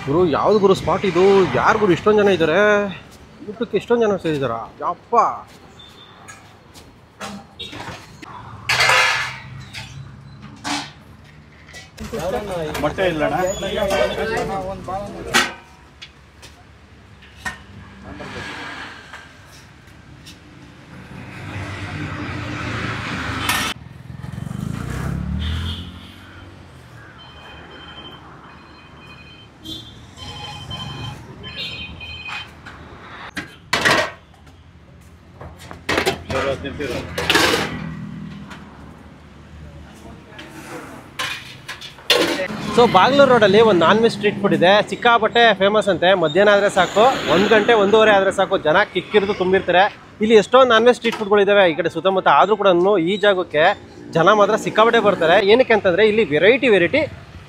ಗುರು ಯಾವ್ದು ಗುರು ಸ್ಪಾಟ್ ಇದು? ಯಾರು ಗುರು ಇಷ್ಟೊಂದು ಜನ ಇದ್ದಾರೆ? ಊಟಕ್ಕೆ ಎಷ್ಟೊಂದು ಜನ ಸೇರಿದಾರ ಯಪ್ಪ. ಮೊಟ್ಟೆ ಇಲ್ಲಣ್ಣ. ಸೊ ಬಾಗ್ಲೂರು ರೋಡಲ್ಲಿ ಒಂದು ನಾನ್ ವೆಜ್ ಸ್ಟ್ರೀಟ್ ಫುಡ್ ಇದೆ, ಸಿಕ್ಕಾಪಟ್ಟೆ ಫೇಮಸ್ ಅಂತೆ. ಮಧ್ಯಾಹ್ನ ಆದರೆ ಸಾಕು, 1 ಗಂಟೆ 1:30 ಆದರೆ ಸಾಕು, ಜನ ಕಿಕ್ಕಿರಿದು ತುಂಬಿರ್ತಾರೆ. ಇಲ್ಲಿ ಎಷ್ಟೊಂದು ನಾನ್ ವೆಜ್ ಸ್ಟ್ರೀಟ್ ಫುಡ್ಗಳಿದ್ದಾವೆ ಈ ಕಡೆ ಸುತ್ತಮುತ್ತ. ಆದರೂ ಕೂಡ ಈ ಜಾಗಕ್ಕೆ ಜನ ಮಾತ್ರ ಸಿಕ್ಕಾಪಟ್ಟೆ ಬರ್ತಾರೆ. ಏನಕ್ಕೆ ಅಂತಂದರೆ ಇಲ್ಲಿ ವೆರೈಟಿ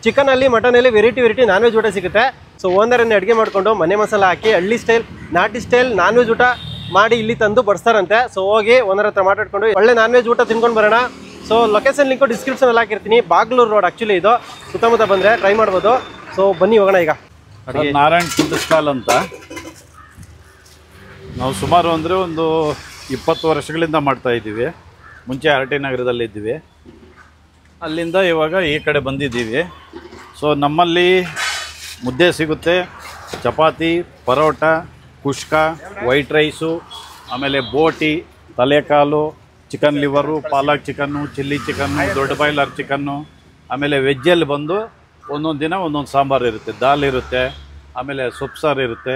ಚಿಕನಲ್ಲಿ ಮಟನಲ್ಲಿ ವೆರೈಟಿ ನಾನ್ ವೆಜ್ ಊಟ ಸಿಗುತ್ತೆ. ಸೊ ಓನರನ್ನೇ ಅಡುಗೆ ಮಾಡಿಕೊಂಡು ಮನೆ ಮಸಾಲ ಹಾಕಿ ಹಳ್ಳಿ ಸ್ಟೈಲ್ ನಾಟಿ ಸ್ಟೈಲ್ ನಾನ್ ವೆಜ್ ಊಟ ಮಾಡಿ ಇಲ್ಲಿ ತಂದು ಬಡಿಸ್ತಾರಂತೆ. ಸೊ ಹೋಗಿ ಓನರ್ ಹತ್ರ ಮಾತಾಡ್ಕೊಂಡು ಒಳ್ಳೆ ನಾನ್ ವೆಜ್ ಊಟ ತಿನ್ಕೊಂಡು ಬರೋಣ. ಸೊ ಲೊಕೇಶನ್ ಲಿಂಕು ಡಿಸ್ಕ್ರಿಪ್ಷನಲ್ಲಿ ಹಾಕಿರ್ತೀನಿ. ಬಾಗ್ಲೂರು ರೋಡ್ ಆ್ಯಕ್ಚುಲಿ ಇದು. ಸುತ್ತಮುತ್ತ ಬಂದರೆ ಟ್ರೈ ಮಾಡ್ಬೋದು. ಸೊ ಬನ್ನಿ ಹೋಗೋಣ ಈಗ. ನಾರಾಯಣ್ ಫುಡ್ ಸ್ಟಾಲ್ ಅಂತ ನಾವು ಸುಮಾರು ಅಂದರೆ ಒಂದು 20 ವರ್ಷಗಳಿಂದ ಮಾಡ್ತಾ ಇದ್ದೀವಿ. ಮುಂಚೆ RT ನಗರದಲ್ಲಿ ಇದ್ದೀವಿ, ಅಲ್ಲಿಂದ ಇವಾಗ ಈ ಕಡೆ ಬಂದಿದ್ದೀವಿ. ಸೊ ನಮ್ಮಲ್ಲಿ ಮುದ್ದೆ ಸಿಗುತ್ತೆ, ಚಪಾತಿ, ಪರೋಟ, ಕುಷ್ಕ, ವೈಟ್ ರೈಸು, ಆಮೇಲೆ ಬೋಟಿ, ತಲೆಕಾಲು, ಚಿಕನ್ ಲಿವರು, ಪಾಲಕ್ ಚಿಕನ್ನು, ಚಿಲ್ಲಿ ಚಿಕನ್ನು, ದೊಡ್ಡ ಬಾಯ್ಲರ್ ಚಿಕನ್ನು. ಆಮೇಲೆ ವೆಜ್ಜಲ್ಲಿ ಬಂದು ಒಂದೊಂದು ದಿನ ಒಂದೊಂದು ಸಾಂಬಾರು ಇರುತ್ತೆ. ದಾಲ್ ಇರುತ್ತೆ, ಆಮೇಲೆ ಸೊಪ್ಪು ಸಾರು ಇರುತ್ತೆ,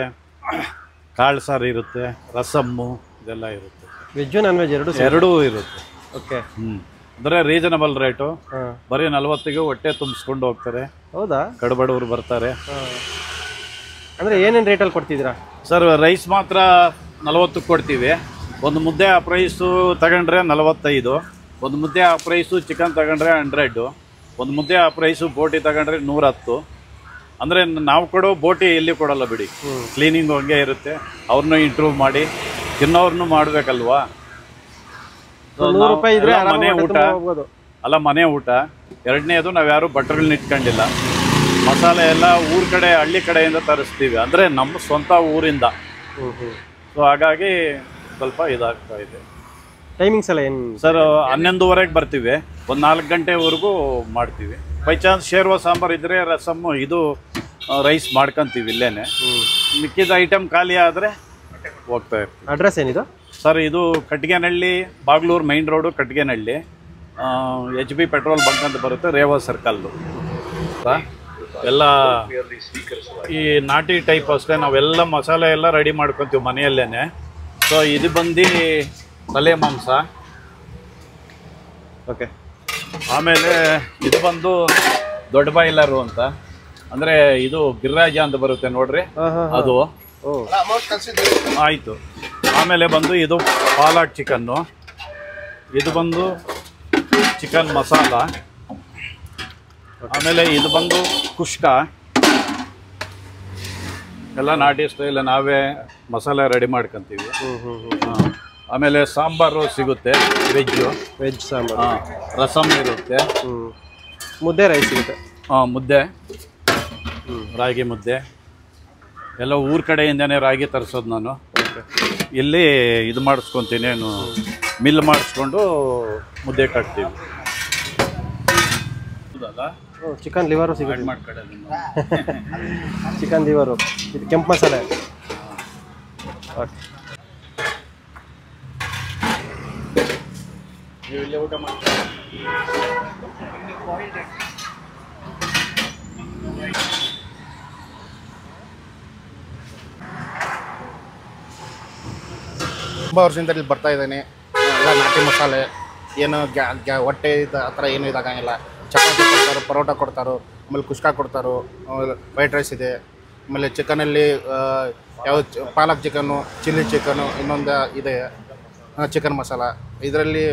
ಕಾಳು ಸಾರು ಇರುತ್ತೆ, ರಸಮ್ಮು ಇದೆಲ್ಲ ಇರುತ್ತೆ. ವೆಜ್ಜು ನಾನ್ ವೆಜ್ ಎರಡೂ ಇರುತ್ತೆ. ಓಕೆ. ಅಂದರೆ ರೀಸನಬಲ್ ರೇಟು. ಬರೀ 40ಗೆ ಹೊಟ್ಟೆ ತುಂಬಿಸ್ಕೊಂಡು ಹೋಗ್ತಾರೆ. ಹೌದಾ? ಕಡುಬಡವರು ಬರ್ತಾರೆ. ಅಂದರೆ ಏನೇನು ರೇಟಲ್ಲಿ ಕೊಡ್ತಿದ್ದೀರಾ ಸರ್? ರೈಸ್ ಮಾತ್ರ 40ಕ್ಕೆ ಕೊಡ್ತೀವಿ. ಒಂದು ಮುದ್ದೆ ಆ ಪ್ರೈಸು ತಗೊಂಡ್ರೆ 45. ಒಂದು ಮುದ್ದೆ ಆ ಪ್ರೈಸು ಚಿಕನ್ ತಗೊಂಡ್ರೆ 100. ಒಂದು ಮುದ್ದೆ ಆ ಪ್ರೈಸು ಬೋಟಿ ತಗೊಂಡ್ರೆ 110. ಅಂದರೆ ನಾವು ಕೊಡೋ ಬೋಟಿ ಎಲ್ಲಿ ಕೊಡಲ್ಲ ಬಿಡಿ. ಕ್ಲೀನಿಂಗ್ ಹಂಗೆ ಇರುತ್ತೆ. ಅವ್ರನ್ನೂ ಇಂಟ್ರೂವ್ ಮಾಡಿ ತಿನ್ನೋರ್ನು ಮಾಡಬೇಕಲ್ವಾ. ಮನೆ ಊಟ ಅಲ್ಲ, ಮನೆ ಊಟ. ಎರಡನೇದು ನಾವು ಯಾರು ಭಟ್ರುಗಳನ್ನ ಇಟ್ಕೊಂಡಿಲ್ಲ. ಮಸಾಲೆ ಎಲ್ಲ ಊರ ಕಡೆ ಹಳ್ಳಿ ಕಡೆಯಿಂದ ತರಿಸ್ತೀವಿ, ಅಂದರೆ ನಮ್ಮ ಸ್ವಂತ ಊರಿಂದ. ಸೊ ಹಾಗಾಗಿ ಸ್ವಲ್ಪ ಇದಾಗ್ತಾ ಇದೆ. ಟೈಮಿಂಗ್ಸ್ ಎಲ್ಲ ಏನು ಸರ್? 11:30ಗೆ ಬರ್ತೀವಿ, ಒಂದು 4 ಗಂಟೆವರೆಗೂ ಮಾಡ್ತೀವಿ. ಬೈ ಚಾನ್ಸ್ ಶೇರ್ವ ಸಾಂಬಾರು ಇದ್ದರೆ ರಸಮ್ಮು ಇದು ರೈಸ್ ಮಾಡ್ಕೊತೀವಿ ಇಲ್ಲೇನೆ. ಮಿಕ್ಕಿದ ಐಟಮ್ ಖಾಲಿ ಆದರೆ ಹೋಗ್ತಾ ಇರ್ತೀವಿ. ಅಡ್ರೆಸ್ ಏನಿದು ಸರ್? ಇದು Kattigenahalli, Bagalur main road, Kattigenahalli. HB petrol bunk ಅಂತ ಬರುತ್ತೆ, ರೇವಾ ಸರ್ಕಲ್ಲು. ಎಲ್ಲ ಈ ನಾಟಿ ಟೈಪ್ ಅಷ್ಟೇ. ನಾವೆಲ್ಲ ಮಸಾಲೆ ಎಲ್ಲ ರೆಡಿ ಮಾಡ್ಕೊತೀವಿ ಮನೆಯಲ್ಲೇ. ಸೊ ಇದು ಬಂದು ತಲೆ ಮಾಂಸ. ಓಕೆ. ಆಮೇಲೆ ಇದು ಬಂದು ದೊಡ್ಡ ಬಾಯ್ಲರು ಅಂತ, ಅಂದರೆ ಇದು ಗಿರಿರಾಜ ಅಂತ ಬರುತ್ತೆ ನೋಡ್ರಿ, ಅದು ಆಯಿತು. ಆಮೇಲೆ ಬಂದು ಇದು ಪಾಲಕ್ ಚಿಕನ್ನು, ಇದು ಬಂದು ಚಿಕನ್ ಮಸಾಲ. ಆಮೇಲೆ ಇದು ಬಂದು ಕುಷ್ಕ. ಎಲ್ಲ ನಾಟಿ ಸ್ಟೈಲ್ ನಾವೇ ಮಸಾಲೆ ರೆಡಿ ಮಾಡ್ಕೊತೀವಿ. ಆಮೇಲೆ ಸಾಂಬಾರು ಸಿಗುತ್ತೆ, ವೆಜ್ ಸಾಂಬಾರು. ರಸಮ್ ಇರುತ್ತೆ, ಮುದ್ದೆ ರೈಸ್ ಸಿಗುತ್ತೆ. ಮುದ್ದೆ, ರಾಗಿ ಮುದ್ದೆ ಎಲ್ಲ ಊರ ಕಡೆಯಿಂದನೇ ರಾಗಿ ತರಿಸೋದು ನಾನು. ಇಲ್ಲಿ ಇದು ಮಾಡಿಸ್ಕೊತೀನಿ, ಮಿಲ್ ಮಾಡಿಸ್ಕೊಂಡು ಮುದ್ದೆ ಕಟ್ತೀವಿ. ಚಿಕನ್ ಲಿವರು ಸಿಗುತ್ತೆ. ಮಾಡ್ಕೊಳ್ಳೋದು ಚಿಕನ್ ಲಿವರು, ಇದು ಕೆಂಪು ಮಸಾಲೆ. ಓಕೆ. ನೀವು ಇಲ್ಲೇ ಊಟ ಮಾಡ್ತೀವಿ. ತುಂಬ ವರ್ಷದಿಂದ ಇಲ್ಲಿ ಬರ್ತಾ ಇದ್ದೇನೆ. ಎಲ್ಲ ನಾಟಿ ಮಸಾಲೆ, ಏನು ಹೊಟ್ಟೆ ಆ ಥರ ಏನೂ ಇದಾಗಂಗಿಲ್ಲ. ಚಪಾತಿ ಕೊಡ್ತಾರೋ, ಪರೋಟ ಕೊಡ್ತಾರೋ, ಆಮೇಲೆ ಕುಷ್ಕ ಕೊಡ್ತಾರೋ, ವೈಟ್ ರೈಸ್ ಇದೆ. ಆಮೇಲೆ ಚಿಕನಲ್ಲಿ ಯಾವ ಪಾಲಕ್ ಚಿಕನ್ನು, ಚಿಲ್ಲಿ ಚಿಕನ್ನು, ಇನ್ನೊಂದು ಇದೆ ಚಿಕನ್ ಮಸಾಲ. ಇದರಲ್ಲಿ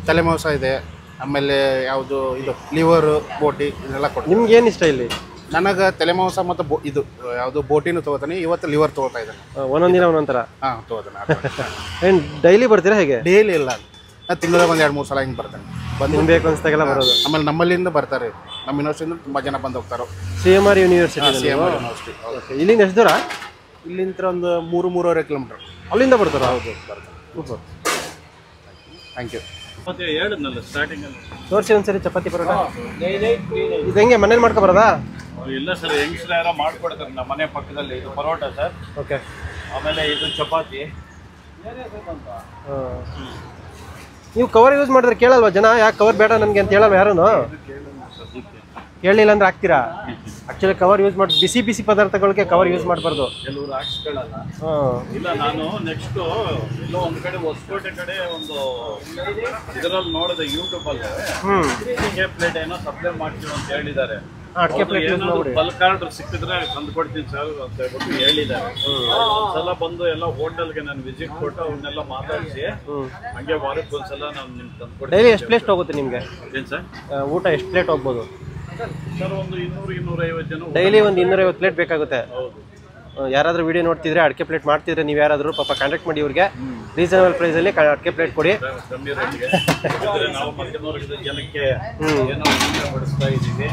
ತಲೆ ಮಾಂಸ ಇದೆ. ಆಮೇಲೆ ಯಾವುದು ಇದು ಲಿವರು, ಬೋಟಿ ಇದೆಲ್ಲ ಕೊಡ್ತೀವಿ. ನಿಮ್ಗೆ ಏನು ಇಷ್ಟ ಇಲ್ಲಿ? ನನಗೆ ತಲೆ ಮಾಂಸ ಮತ್ತು ಇದು ಯಾವುದು ಬೋಟಿನೂ ತೊಗೋತಾನೆ. ಇವತ್ತು ಲಿವರ್ ತೊಗೋತಾ ಇದ್ದಾನೆ. ಒಂದೊಂದಿನ ಒಂದೊಂಥರ ತೊಗೋತಾನೆ. ಏನು ಡೈಲಿ ಬರ್ತೀರಾ ಹೇಗೆ? ಡೈಲಿ ಇಲ್ಲ, ನಾನು ತಿಂಗಳಿಗೆ ಒಂದು 2-3 ಸಲ ಹಿಂಗೆ ಬರ್ತಾನೆ. ತಿನ್ಬೇಕು ಅನ್ಸ್ದಾಗೆಲ್ಲ ಬರೋದು. ಆಮೇಲೆ ನಮ್ಮಲ್ಲಿಂದ ಬರ್ತಾರೆ, ನಮ್ಮ ಯೂನಿವರ್ಸಿಟಿಯಿಂದ ತುಂಬ ಜನ ಬಂದು ಹೋಗ್ತಾರೆ. CMR university. ಯೂನಿವರ್ಸಿಟಿ ಇಲ್ಲಿಂದ ಎಷ್ಟು ದೂರ? ಇಲ್ಲಿಂದ ಒಂದು 3-3.5 ಕಿಲೋಮೀಟರ್ ಅಲ್ಲಿಂದ ಬರ್ತಾರ? ಹೌದು ಬರ್ತಾರೆ. Thank you. ಮತ್ತೆ ಹೇಳಿದ್ನಲ್ಲ ಸ್ಟಾರ್ಟಿಂಗಲ್ಲಿ. ತೋರಿಸಿ ಒಂದ್ಸರಿ ಚಪಾತಿ ಪರೋಟ. ಇದು ಹೆಂಗೆ ಮನೇಲಿ ಮಾಡ್ಕೊ ಬರೋದಾ? ಇಲ್ಲ ಸರ್, ಹೆಂಗಸ್ರ ಯಾರೋ ಮಾಡ್ಕೊಡ್ತಾರೆ ನಮ್ಮ ಮನೆ ಪಕ್ಕದಲ್ಲಿ. ಇದು ಪರೋಟ ಸರ್. ಓಕೆ. ಆಮೇಲೆ ಇದು ಚಪಾತಿ. ನೀವು ಕವರ್ ಯೂಸ್ ಮಾಡಿದ್ರೆ ಕೇಳಲ್ವಾ ಜನ? ಯಾಕೆ ಕವರ್ ಬೇಡ ನನಗೆ ಅಂತ ಹೇಳಲ್ವ ಯಾರೂ? ಕೇಳಲಿಲ್ಲ ಅಂದ್ರೆ ಹಾಕ್ತೀರಾ? ಆಕ್ಚುಲಿ ಕವರ್ ಯೂಸ್ ಮಾಡಿ ಬಿಸಿ ಬಿಸಿ ಪದಾರ್ಥಗಳಿಗೆ ಕವರ್ ಯೂಸ್ ಮಾಡಬಾರ್ದು. ಕೆಲವರು ಹಾಕ್ಸ್ಕೊಳ್ಳಲ್ಲ. ಇಲ್ಲ, ನಾನು ನೆಕ್ಸ್ಟ್ ಎಲ್ಲೋ ಒಂದು ಕಡೆ ಹೊಸಕೋಟೆ ಕಡೆ ಒಂದು ಇದರಲ್ಲಿ ನೋಡಿದೆ ಯೂಟ್ಯೂಬಲ್ಲಿ. ಅಡಿಕೆ ಪ್ಲೇಟ್ ಏನೋ ಸಪ್ಲೈ ಮಾಡ್ತೀವಿ ಅಂತ ಹೇಳಿದ್ದಾರೆ. ಅಡಿಕೆ ಪ್ಲೇಟ್ ಯೂಸ್ ಮಾಡಿ ಬಲ್ಕ್ ಆರ್ಡರ್ ಸಿಕ್ಕಿದ್ರೆ ತಂದು ಕೊಡ್ತೀನಿ ಸರ್ ಅಂತ ಹೇಳ್ಬಿಟ್ಟು ಹೇಳಿದ್ದಾರೆ. ಒಂದ್ಸಲ ಬಂದು ಎಲ್ಲ ಹೋಟೆಲ್ಗೆ ನಾನು ವಿಸಿಟ್ ಕೊಟ್ಟು ಅವನ್ನೆಲ್ಲ ಮಾತಾಡಿಸಿ ಹಂಗೆ ವಾರಕ್ಕೆ ಒಂದ್ಸಲ ನಾನು ನಿಮ್ಗೆ ತಂದು ಕೊಡ್ತೀನಿ. ಡೈಲಿ ಎಷ್ಟು ಪ್ಲೇಟ್ ಹೋಗುತ್ತೆ ನಿಮಗೆ? ಏನು ಸರ್ ಊಟ ಎಷ್ಟು ಪ್ಲೇಟ್ ಹೋಗ್ಬೋದು ಸರ್? ಒಂದು 200-250 ಜನ ಡೈಲಿ ಒಂದು 250 ಪ್ಲೇಟ್ ಬೇಕಾಗುತ್ತೆ. ಹೌದು. ಯಾರಾದರೂ ವಿಡಿಯೋ ನೋಡ್ತಿದ್ರೆ ಅಡಿಕೆ ಪ್ಲೇಟ್ ಮಾಡ್ತಿದ್ರೆ ನೀವು ಯಾರಾದರೂ ಪಾಪ ಕಾಂಟ್ಯಾಕ್ಟ್ ಮಾಡಿ ಇವ್ರಿಗೆ. ರೀಸನಬಲ್ ಪ್ರೈಸಲ್ಲಿ ಅಡಿಕೆ ಪ್ಲೇಟ್ ಕೊಡಿ. ಕಮ್ಮಿ ರೇಟ್ಗೆ. ನಾವು ಮಧ್ಯಮವರ್ಗದ ಜನಕ್ಕೆ ಏನೋ ಬಡಿಸ್ತಾ ಇದ್ದೀವಿ.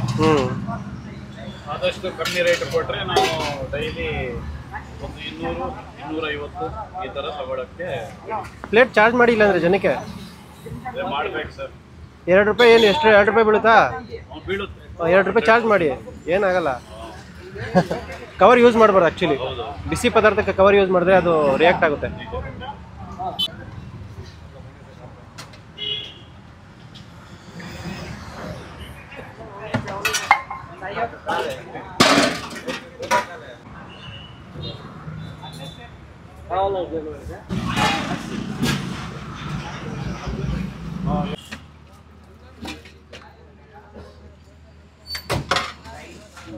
ಆದಷ್ಟು ಕಮ್ಮಿ ರೇಟ್ ಕೊಟ್ಟರೆ ನಾವು ಡೈಲಿ ಒಂದು 200-250 ಈ ಥರ ತಗೊಳಕ್ಕೆ ಪ್ಲೇಟ್ ಚಾರ್ಜ್ ಮಾಡಿ. ಇಲ್ಲ ಅಂದರೆ ಜನಕ್ಕೆ ಮಾಡ್ಬೇಕು ಸರ್. 2 ರೂಪಾಯಿ ಏನು? ಎಷ್ಟು 2 ರೂಪಾಯಿ ಬೀಳುತ್ತಾ? ಬೀಳುತ್ತೆ. 2 ರೂಪಾಯಿ ಚಾರ್ಜ್ ಮಾಡಿ, ಏನಾಗಲ್ಲ. ಕವರ್ ಯೂಸ್ ಮಾಡಬಾರ್ದು ಆ್ಯಕ್ಚುಲಿ. ಬಿಸಿ ಪದಾರ್ಥಕ್ಕೆ ಕವರ್ ಯೂಸ್ ಮಾಡಿದ್ರೆ ಅದು ರಿಯಾಕ್ಟ್ ಆಗುತ್ತೆ.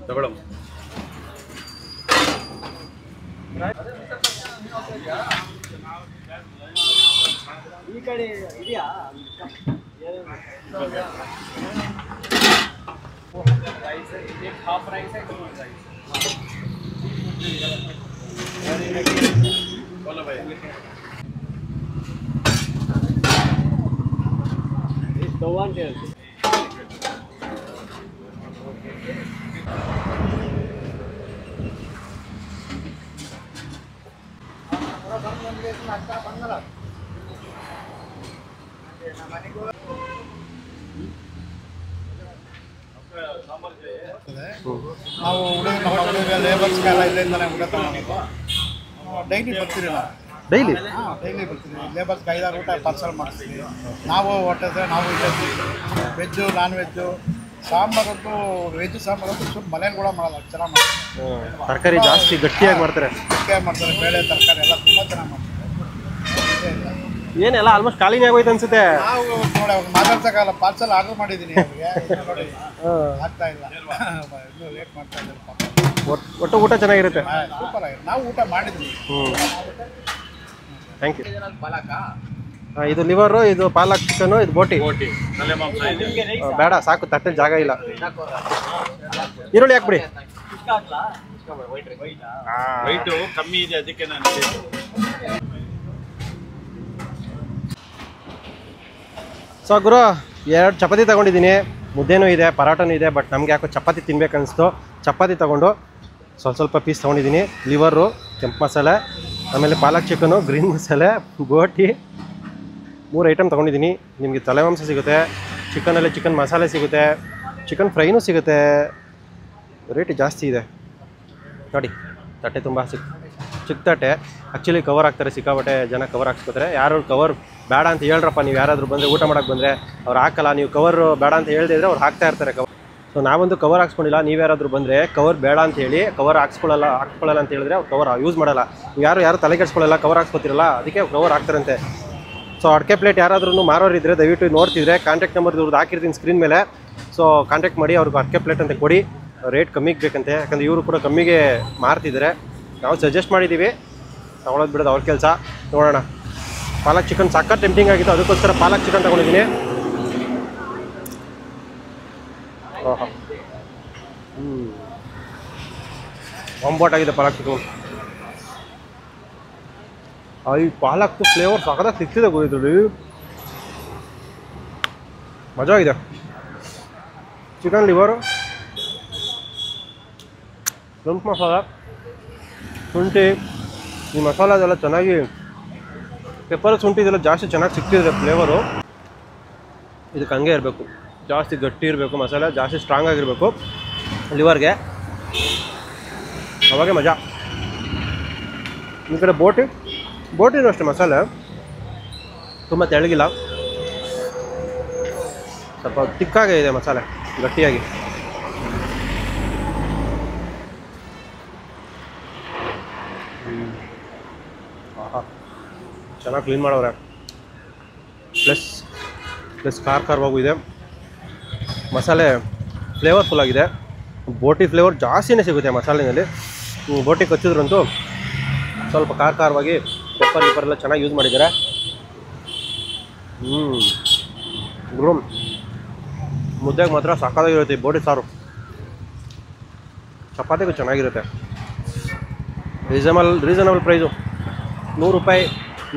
ತಗೊಳ್ಳಮ್ಮ. ಈ ಕಡೆ ಇದೆಯಾ? ನಾವು ಹುಡುಗ ಲೇಬರ್ಸ್ಗೆಲ್ಲ ಇಲ್ಲಿಂದಲೇ ಊಟ ತಗೊಂಡಿದ್ದು ಡೈಲಿ ಬರ್ತೀರಿ. ನಾವು ಡೈಲಿ ಬರ್ತೀವಿ. ಲೇಬರ್ಸ್ಗೆ 5-6 ಊಟ ಪಾರ್ಸಲ್ ಮಾಡಿಸ್ತೀವಿ. ನಾವು ಹೊಟ್ಟಿದ್ರೆ ನಾವು ಇದ್ದೀವಿ. ವೆಜ್ಜು ನಾನ್ ವೆಜ್ಜು ಸಾಂಬಾರಂತೂ ವೆಜ್ ಸಾಂಬಾರಂತೂ ಸುಮ್ಮನೆ ಮನೇಲಿ ಕೂಡ ಮಾಡಲ್ಲ, ಚೆನ್ನಾಗಿ ಮಾಡ್ತಾರೆ. ತರಕಾರಿ ಜಾಸ್ತಿ ಗಟ್ಟಿಯಾಗಿ ಮಾಡ್ತಾರೆ. ಗಟ್ಟಿಯಾಗಿ ಮಾಡ್ತಾರೆ. ಬೇಳೆ ತರಕಾರಿ ಎಲ್ಲ ತುಂಬ ಚೆನ್ನಾಗಿ ಮಾಡ್ತಾರೆ. ಏನೆಲ್ಲ ಆಲ್ಮೋಸ್ಟ್ ಖಾಲಿನೇ ಆಗೋಯ್ತು ಅನ್ಸುತ್ತೆ. ನಾವು ನೋಡಿ ಅವ್ರು ಮಾತಾಡ್ಸೋಕ್ಕಾಗಲ್ಲ. ಪಾರ್ಸಲ್ ಆರ್ಡರ್ ಮಾಡಿದ್ದೀನಿ ಅವ್ರಿಗೆ, ನೋಡಿ ಆಗ್ತಾ ಇಲ್ಲ, ಇನ್ನೂ ಲೇಟ್ ಮಾಡ್ತಾ ಇದ್ದಾರೆ. ಒಟ್ಟು ಊಟ ಚೆನ್ನಾಗಿರುತ್ತೆ. ಸೂಪರ್ ಆಗಿದೆ. ನಾವು ಊಟ ಮಾಡಿದ್ವಿ. Thank you. ಇದು ಲಿವರು, ಇದು ಪಾಲಕ್ ಚಿಕನು, ಇದು ಬೋಟಿ. ತಲೆ ಮಾಂಸ ಇದೆ. ಬೇಡ ಸಾಕು, ತಟ್ಟೆಲಿ ಜಾಗ ಇಲ್ಲ. ಈರುಳ್ಳಿ ಹಾಕ್ಬಿಡಿ. ವೈಟು ಕಮ್ಮಿ ಇದೆ, ಅದಕ್ಕೆ ನಾನು ಸೊ ಗುರು 2 ಚಪಾತಿ ತೊಗೊಂಡಿದ್ದೀನಿ. ಮುದ್ದೆನೂ ಇದೆ, ಪರಾಟನೂ ಇದೆ. ಬಟ್ ನಮ್ಗೆ ಯಾಕೋ ಚಪಾತಿ ತಿನ್ಬೇಕು ಅನಿಸ್ತು. ಚಪಾತಿ ತೊಗೊಂಡು ಸ್ವಲ್ಪ ಪೀಸ್ ತೊಗೊಂಡಿದ್ದೀನಿ. ಲಿವರು, ಕೆಂಪು ಮಸಾಲೆ, ಆಮೇಲೆ ಪಾಲಕ್ ಚಿಕನು, ಗ್ರೀನ್ ಮಸಾಲೆ, ಬೋಟಿ, 3 ಐಟಮ್ ತೊಗೊಂಡಿದ್ದೀನಿ. ನಿಮಗೆ ತಲೆ ಮಾಂಸ ಸಿಗುತ್ತೆ, ಚಿಕನಲ್ಲಿ ಚಿಕನ್ ಮಸಾಲೆ ಸಿಗುತ್ತೆ, ಚಿಕನ್ ಫ್ರೈನೂ ಸಿಗುತ್ತೆ. ರೇಟ್ ಜಾಸ್ತಿ ಇದೆ ನೋಡಿ. ತಟ್ಟೆ ತುಂಬ ಚಿಕ್ಕ ತಟ್ಟೆ. ಆ್ಯಕ್ಚುಲಿ ಕವರ್ ಹಾಕ್ತಾರೆ, ಸಿಕ್ಕಾಪಟ್ಟೆ ಜನ ಕವರ್ ಹಾಕ್ಸ್ಕೊತಾರೆ. ಯಾರು ಕವರ್ ಬೇಡ ಅಂತ ಹೇಳ್ರಪ್ಪ, ನೀವು ಯಾರಾದರೂ ಬಂದರೆ ಊಟ ಮಾಡೋಕ್ಕೆ ಬಂದರೆ ಅವ್ರು ಹಾಕಲ್ಲ. ನೀವು ಕವರ್ ಬೇಡ ಅಂತ ಹೇಳ್ದಿದ್ರೆ ಅವ್ರು ಹಾಕ್ತಾ ಇರ್ತಾರೆ ಕವರ್. ಸೊ ನಾವೊಂದು ಕವರ್ ಹಾಕ್ಸ್ಕೊಂಡಿಲ್ಲ. ನೀವು ಯಾರಾದರೂ ಬಂದರೆ ಕವರ್ ಬೇಡ ಅಂತ ಹೇಳಿ ಕವರ್ ಹಾಕ್ಸ್ಕೊಳ್ಳಲ್ಲ ಅಂತ ಹೇಳಿದ್ರೆ ಅವ್ರು ಕವರ್ ಯೂಸ್ ಮಾಡಲ್ಲ. ಯಾರು ತಲೆ ಕೆಡಿಸ್ಕೊಳ್ಳಲ್ಲ, ಕವರ್ ಹಾಕ್ಸ್ಕೊತಿರಲ್ಲ, ಅದಕ್ಕೆ ಕವರ್ ಹಾಕ್ತಾರಂತೆ. ಸೊ ಅಡಿಕೆ ಪ್ಲೇಟ್ ಯಾರಾದ್ರೂ ಮಾರೋರಿದ್ದರೆ ದಯವಿಟ್ಟು ನೋಡ್ತಿದ್ರೆ ಕಾಂಟ್ಯಾಕ್ಟ್ ನಂಬರ್ ಇವ್ರದ್ದು ಹಾಕಿರ್ತೀನಿ ಸ್ಕ್ರೀನ್ ಮೇಲೆ. ಸೊ ಕಾಂಟ್ಯಾಕ್ಟ್ ಮಾಡಿ ಅವ್ರಿಗೆ ಅಡಿಕೆ ಪ್ಲೇಟ್ ಅಂತ ಕೊಡಿ. ರೇಟ್ ಕಮ್ಮಿಗೆ ಬೇಕಂತೆ, ಯಾಕಂದರೆ ಇವರು ಕೂಡ ಕಮ್ಮಿಗೆ ಮಾರ್ತಿದ್ದಾರೆ. ನಾವು ಸಜೆಸ್ಟ್ ಮಾಡಿದ್ದೀವಿ, ತಗೊಳ್ಳೋದು ಬಿಡೋದು ಅವ್ರ ಕೆಲಸ. ನೋಡೋಣ. ಪಾಲಕ್ ಚಿಕನ್ ಸಕ್ಕ ಟೆಂಪ್ಟಿಂಗ್ ಆಗಿತ್ತು, ಅದಕ್ಕೋಸ್ಕರ ಪಾಲಕ್ ಚಿಕನ್ ತೊಗೊಂಡಿದ್ದೀನಿ. ಓಹೋ, ಒಂಬಾಟಾಗಿದೆ ಪಾಲಕ್ ಚಿಕನ್. ಈ ಪಾಲಕ್ದು ಫ್ಲೇವರ್ ಸಖತ್ತಾಗಿ ಸಿಕ್ತಿದೆ ಗುರಿದ್ರಲ್ಲಿ. ಮಜಾ ಇದೆ. ಚಿಕನ್ ಲಿವರು, ಕೆಂಪು ಮಸಾಲ, ಶುಂಠಿ, ಈ ಮಸಾಲದೆಲ್ಲ ಚೆನ್ನಾಗಿ ಪೆಪ್ಪರ್ ಶುಂಠಿ ಇದೆಲ್ಲ ಜಾಸ್ತಿ ಚೆನ್ನಾಗಿ ಸಿಕ್ತಿದೆ ಫ್ಲೇವರು. ಇದಕ್ಕೆ ಹಂಗೆ ಇರಬೇಕು, ಜಾಸ್ತಿ ಗಟ್ಟಿ ಇರಬೇಕು ಮಸಾಲೆ, ಜಾಸ್ತಿ ಸ್ಟ್ರಾಂಗ್ ಆಗಿರಬೇಕು ಲಿವರ್ಗೆ, ಅವಾಗೆ ಮಜಾ. ಈ ಕಡೆ ಬೋಟಿನೂ ಅಷ್ಟೇ ಮಸಾಲೆ ತುಂಬ ತೆಳಗಿಲ್ಲ, ಸ್ವಲ್ಪ ತಿಕ್ಕಾಗೇ ಇದೆ ಮಸಾಲೆ, ಗಟ್ಟಿಯಾಗಿ. ಆಹಾ, ಚೆನ್ನಾಗಿ ಕ್ಲೀನ್ ಮಾಡವ್ರೆ. ಪ್ಲಸ್ ಖಾರವಾಗೂ ಇದೆ, ಮಸಾಲೆ ಫ್ಲೇವರ್ಫುಲ್ ಆಗಿದೆ. ಬೋಟಿ ಫ್ಲೇವರ್ ಜಾಸ್ತಿನೇ ಸಿಗುತ್ತೆ ಮಸಾಲೆಯಲ್ಲಿ. ಬೋಟಿ ಕಚ್ಚಿದ್ರಂತೂ ಸ್ವಲ್ಪ ಖಾರವಾಗಿ ಪೆಪ್ಪರ್ ಎಲ್ಲ ಚೆನ್ನಾಗಿ ಯೂಸ್ ಮಾಡಿದ್ದಾರೆ. ಗ್ರೂಮ್ ಮುದ್ದೆಗೆ ಮಾತ್ರ ಸಕ್ಕತ್ತಾಗಿರುತ್ತೆ ಬೋಟಿ ಸಾರು. ಚಪಾತಿಗೂ ಚೆನ್ನಾಗಿರುತ್ತೆ. Reasonable price. 100 ರೂಪಾಯಿ,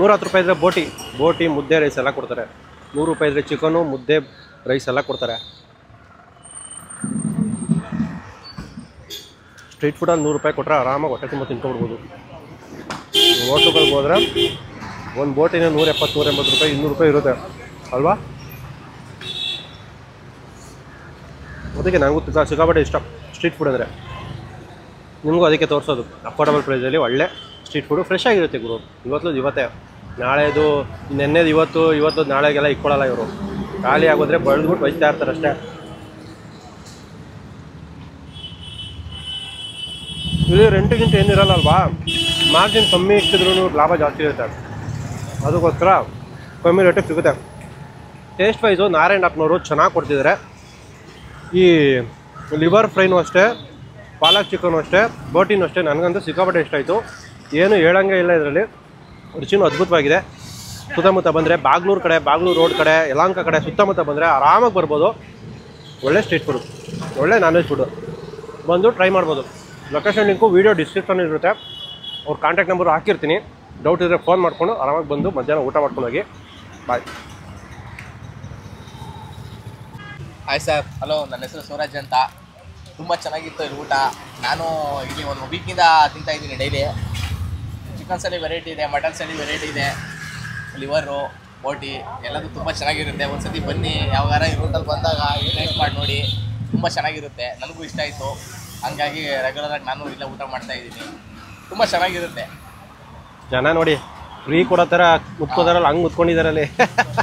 110 ರೂಪಾಯಿ ಇದ್ದರೆ ಬೋಟಿ ಮುದ್ದೆ ರೈಸ್ ಎಲ್ಲ ಕೊಡ್ತಾರೆ. 100 ರೂಪಾಯಿ ಇದ್ದರೆ ಚಿಕನು ಮುದ್ದೆ ರೈಸ್ ಎಲ್ಲ ಕೊಡ್ತಾರೆ. ಸ್ಟ್ರೀಟ್ ಫುಡಲ್ಲಿ 100 ರೂಪಾಯಿ ಕೊಟ್ಟರೆ ಆರಾಮಾಗಿ ಹೊಟ್ಟೆ ತುಂಬ ತಿನ್ಕೊಬಿಡ್ಬೋದು. ಹೋಟ್ಲುಗಳಿಗೆ ಹೋದರೆ ಒಂದು ಬೋಟಿನ 170, 180 ರೂಪಾಯಿ, 200 ರೂಪಾಯಿ ಇರುತ್ತೆ ಅಲ್ವಾ? ಅದಕ್ಕೆ ನನಗೂ ಸಿಕ್ಕಾಪಟ್ಟೆ ಇಷ್ಟ ಸ್ಟ್ರೀಟ್ ಫುಡ್ ಅಂದರೆ. ನಿಮಗೂ ಅದಕ್ಕೆ ತೋರಿಸೋದು, ಅಫೋರ್ಡಬಲ್ ಪ್ರೈಸಲ್ಲಿ ಒಳ್ಳೆ ಸ್ಟ್ರೀಟ್ ಫುಡು ಫ್ರೆಶ್ ಆಗಿರುತ್ತೆ ಗುರು. ಇವತ್ತೇ, ನಾಳೆದು ನೆನ್ನೆದು ಇವತ್ತು ನಾಳೆಗೆಲ್ಲ ಇಟ್ಕೊಳ್ಳಲ್ಲ ಇವರು. ಖಾಲಿ ಆಗೋದ್ರೆ ಬಳ್ದ್ಬಿಟ್ಟು ಬೈತಾ ಇರ್ತಾರೆ ಅಷ್ಟೇ. ಇಲ್ಲಿ ರೆಂಟಿಗಿಂತ ಏನಿರಲ್ಲ ಅಲ್ವಾ, ಮಾರ್ಜಿನ್ ಕಮ್ಮಿ ಇಟ್ಟಿದ್ರು ಲಾಭ ಜಾಸ್ತಿ ಇರುತ್ತೆ. ಅದಕ್ಕೋಸ್ಕರ ಕಮ್ಮಿ ರೇಟಿಗೆ ಸಿಗುತ್ತೆ. ಟೇಸ್ಟ್ ವೈಸು ನಾರಾಯಣಪ್ಪನವರು ಚೆನ್ನಾಗಿ ಕೊಡ್ತಿದ್ದಾರೆ. ಈ ಲಿವರ್ ಫ್ರೈನೂ ಅಷ್ಟೇ, ಪಾಲಕ್ ಚಿಕನು ಅಷ್ಟೇ, ಬೋಟಿನೂ ಅಷ್ಟೇ, ನನಗಂತೂ ಸಿಕ್ಕಾಪಟ್ಟೆ ಇಷ್ಟ ಆಯಿತು. ಏನು ಹೇಳಂಗೆ ಇಲ್ಲ ಇದರಲ್ಲಿ, ರುಚಿನೂ ಅದ್ಭುತವಾಗಿದೆ. ಸುತ್ತಮುತ್ತ ಬಂದರೆ ಬಾಗ್ಲೂರು ರೋಡ್ ಕಡೆ, ಯಲಹಂಕ ಕಡೆ ಸುತ್ತಮುತ್ತ ಬಂದರೆ ಆರಾಮಾಗಿ ಬರ್ಬೋದು. ಒಳ್ಳೆ ಸ್ಟ್ರೀಟ್ ಫುಡು, ಒಳ್ಳೆ ನಾನ್ ವೆಜ್ ಫುಡು, ಬಂದು ಟ್ರೈ ಮಾಡ್ಬೋದು. ಲೊಕೇಶನ್ ಲಿಂಕು ವೀಡಿಯೋ ಡಿಸ್ಕ್ರಿಪ್ಷನ್ ಇರುತ್ತೆ. ಅವ್ರ ಕಾಂಟ್ಯಾಕ್ಟ್ ನಂಬರು ಹಾಕಿರ್ತೀನಿ. ಡೌಟ್ ಇದ್ದರೆ ಫೋನ್ ಮಾಡಿಕೊಂಡು ಆರಾಮಾಗಿ ಬಂದು ಮಧ್ಯಾಹ್ನ ಊಟ ಮಾಡ್ಕೊಂಡು ಹೋಗಿ. ಬಾಯ್. ಹಾಯ್ ಸರ್, ಹಲೋ, ನನ್ನ ಹೆಸರು ಸೂರಜ್ ಅಂತ. ತುಂಬ ಚೆನ್ನಾಗಿತ್ತು ಇಲ್ಲಿ ಊಟ. ನಾನು ಇಲ್ಲಿ ಒಂದು ವೀಕಿಂದ ತಿಂತಾಯಿದ್ದೀನಿ ಡೈಲಿ. ಚಿಕನ್ಸಲ್ಲಿ ವೆರೈಟಿ ಇದೆ, ಮಟನ್ಸಲ್ಲಿ ವೆರೈಟಿ ಇದೆ, ಲಿವರು, ಬೋಟಿ ಎಲ್ಲದೂ ತುಂಬ ಚೆನ್ನಾಗಿರುತ್ತೆ. ಒಂದು ಸತಿ ಬನ್ನಿ, ಯಾವಾಗಾರ ಈ ರೂಟಲ್ಲಿ ಬಂದಾಗ ಟೇಸ್ಟ್ ಮಾಡಿ ನೋಡಿ, ತುಂಬ ಚೆನ್ನಾಗಿರುತ್ತೆ. ನನಗೂ ಇಷ್ಟ ಆಯಿತು, ಹಂಗಾಗಿ ರೆಗ್ಯುಲರಾಗಿ ನಾನು ಇಲ್ಲೇ ಊಟ ಮಾಡ್ತಾಯಿದ್ದೀನಿ. ತುಂಬ ಚೆನ್ನಾಗಿರುತ್ತೆ. ಜನ ನೋಡಿ ಫ್ರೀ ಕೊಡೋ ಥರ ಮುತ್ಕೋದಾರಲ್ಲ, ಹಂಗೆ ಮುತ್ಕೊಂಡಿದ್ದಾರಲ್ಲಿ.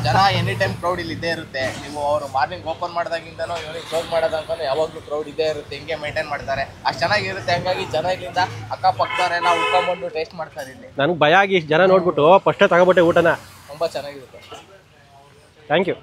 ಜನ ಎನಿ ಟೈಮ್ ಕ್ರೌಡ್ ಇಲ್ಲಿ ಇದ್ದೇ ಇರುತ್ತೆ. ನೀವು ಅವರು ಮಾರ್ನಿಂಗ್ ಓಪನ್ ಮಾಡಿದಾಗಿಂದನೂ ಇವ್ರಿಗೆ ಕ್ಲೋಸ್ ಮಾಡೋದಂತ ಯಾವಾಗಲೂ ಕ್ರೌಡ್ ಇದ್ದೇ ಇರುತ್ತೆ. ಹಿಂಗೆ ಮೇಂಟೈನ್ ಮಾಡ್ತಾರೆ, ಅಷ್ಟು ಚೆನ್ನಾಗಿರುತ್ತೆ. ಹಂಗಾಗಿ ಜನ ಇಲ್ಲಿಂದ ಅಕ್ಕಪಕ್ಕದವರೆಲ್ಲ ಉಳ್ಕೊಂಡ್ಬಂದು ಟೇಸ್ಟ್ ಮಾಡ್ತಾರೆ ಇಲ್ಲಿ. ನನಗೆ ಭಯ ಆಗಿ ಜನ ನೋಡ್ಬಿಟ್ಟು ಫಸ್ಟೇ ತಗೊಬಿಟ್ಟೆ ಊಟನ. ತುಂಬ ಚೆನ್ನಾಗಿರುತ್ತೆ. Thank you.